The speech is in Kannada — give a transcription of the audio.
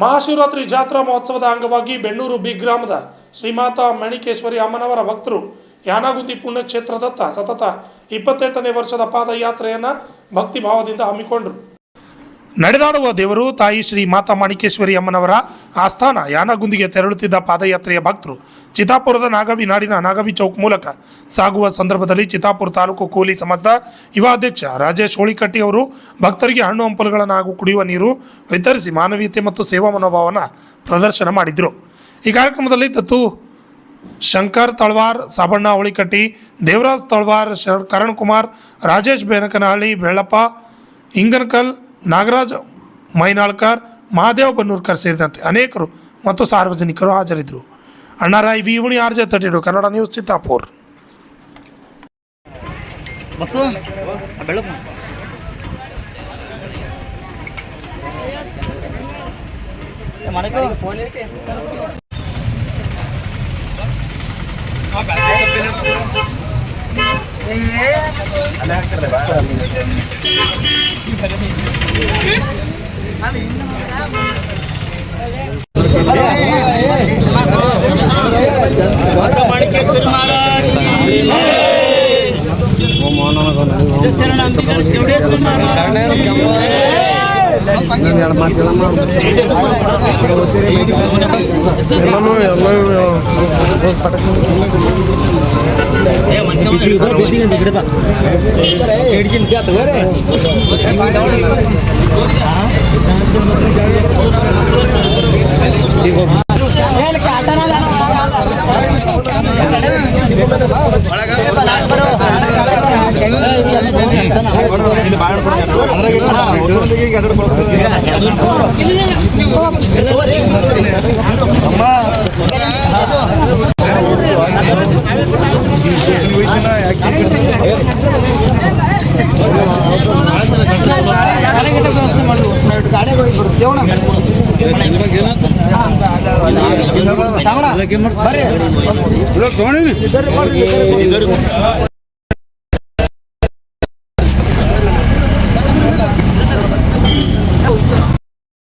ಮಹಾಶಿವರಾತ್ರಿ ಜಾತ್ರಾ ಮಹೋತ್ಸವದ ಅಂಗವಾಗಿ ಬೆಣ್ಣೂರು ಬಿ ಗ್ರಾಮದ ಶ್ರೀಮಾತಾ ಮಣಿಕೇಶ್ವರಿ ಅಮ್ಮನವರ ಭಕ್ತರು ಯಾನಗುಂದಿ ಪುಣ್ಯಕ್ಷೇತ್ರದತ್ತ ಸತತ 28ನೇ ವರ್ಷದ ಪಾದಯಾತ್ರೆಯನ್ನು ಭಕ್ತಿ ಭಾವದಿಂದ ಹಮ್ಮಿಕೊಂಡರು. ನಡೆದಾಡುವ ದೇವರು ತಾಯಿ ಶ್ರೀ ಮಾತಾ ಮಾಣಿಕೇಶ್ವರಿ ಅಮ್ಮನವರ ಆಸ್ಥಾನ ಯಾನಗುಂದಿಗೆ ತೆರಳುತ್ತಿದ್ದ ಪಾದಯಾತ್ರೆಯ ಭಕ್ತರು ಚಿತ್ತಾಪುರದ ನಾಗವಿ ನಾಡಿನ ನಾಗವಿ ಚೌಕ್ ಮೂಲಕ ಸಾಗುವ ಸಂದರ್ಭದಲ್ಲಿ ಚಿತ್ತಾಪುರ ತಾಲೂಕು ಕೂಲಿ ಸಮಾಜದ ಯುವ ಅಧ್ಯಕ್ಷ ರಾಜೇಶ್ ಹೋಳಿಕಟ್ಟಿ ಅವರು ಭಕ್ತರಿಗೆ ಹಣ್ಣು ಹಂಪಲುಗಳನ್ನು ಹಾಗೂ ಕುಡಿಯುವ ನೀರು ವಿತರಿಸಿ ಮಾನವೀಯತೆ ಮತ್ತು ಸೇವಾ ಮನೋಭಾವನ ಪ್ರದರ್ಶನ ಮಾಡಿದರು. ಈ ಕಾರ್ಯಕ್ರಮದಲ್ಲಿ ದತ್ತು ಶಂಕರ್ ತಳವಾರ್, ಸಾಬಣ್ಣ ಹೋಳಿಕಟ್ಟಿ, ದೇವರಾಜ್ ತಳವಾರ್, ಕರಣ್ ಕುಮಾರ್, ರಾಜೇಶ್ ಬೇನಕನಹಳ್ಳಿ, ಬೆಳ್ಳಪ್ಪ ಇಂಗನಕಲ್, ನಾಗರಾಜ್ ಮೈನಾಳ್ಕರ್, ಮಹಾದೇವ್ ಬನ್ನೂರ್ಕರ್ ಸೇರಿದಂತೆ ಅನೇಕರು ಮತ್ತು ಸಾರ್ವಜನಿಕರು ಹಾಜರಿದ್ದರು. Annarai V Uni RJ32 Kannada news Chittapur.